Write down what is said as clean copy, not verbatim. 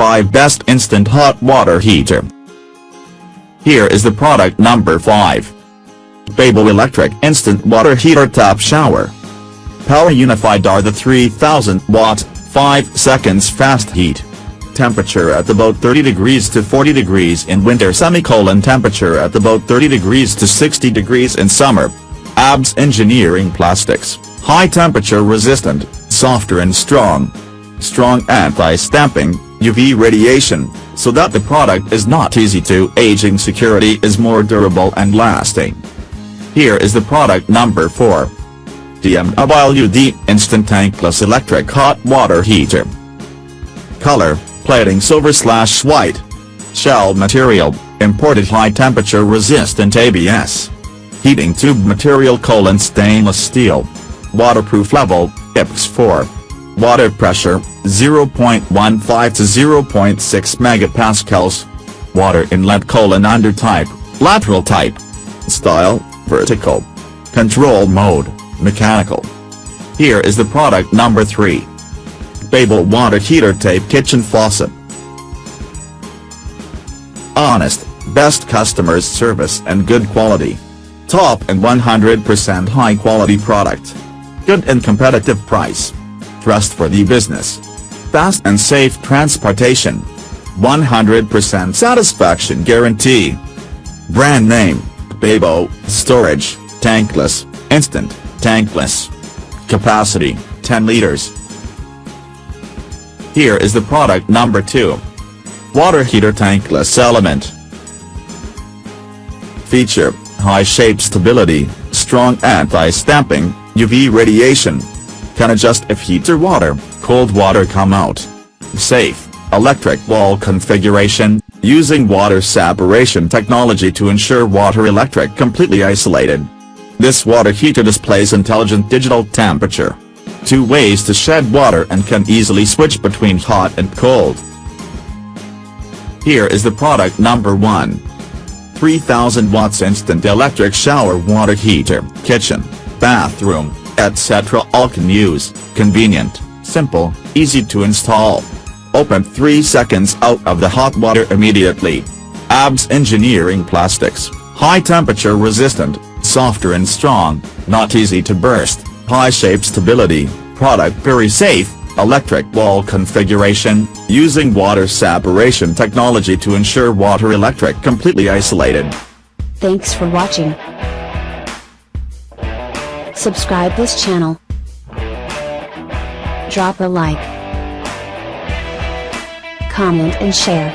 5 Best Instant Hot Water Heater. Here is the product number 5. KBAYBO Electric Instant Water Heater Tap Shower. Power Unified are the 3000 watt, 5 seconds fast heat. Temperature at about 30 degrees to 40 degrees in winter. Temperature at about 30 degrees to 60 degrees in summer. ABS Engineering Plastics, high temperature resistant, softer and strong. Strong anti-stamping, UV radiation, so that the product is not easy to aging. Security is more durable and lasting. Here is the product number 4. DMWD Instant Tankless Electric Hot Water Heater. Color, plating silver/white. Shell material, imported high temperature resistant ABS. Heating tube material: stainless steel. Waterproof level, IPX4. Water pressure, 0.15 to 0.6 megapascals. Water inlet: under type, lateral type. Style, vertical. Control mode, mechanical. Here is the product number 3. KBAYBO Water Heater Tape Kitchen Faucet. Honest, best customers service and good quality. Top and 100% high quality product. Good and competitive price. Trustworthy business. Fast and safe transportation. 100% satisfaction guarantee. Brand name, KBAYBO. Storage, tankless, instant, tankless. Capacity, 10 liters. Here is the product number 2. Water Heater Tankless Element. Feature, high shape stability, strong anti-stamping, UV radiation. Can adjust if heat or water, cold water come out. Safe, electric wall configuration, using water separation technology to ensure water electric completely isolated. This water heater displays intelligent digital temperature. 2 ways to shed water and can easily switch between hot and cold. Here is the product number 1. 3000 watts instant electric shower water heater. Kitchen, bathroom, etc. all can use. Convenient, simple, easy to install. Open 3 seconds out of the hot water immediately. ABS Engineering Plastics, high temperature resistant, softer and strong, not easy to burst. High shape stability, product very safe. Electric wall configuration, using water separation technology to ensure water electric completely isolated. Thanks for watching. Subscribe this channel. Drop a like, comment and share.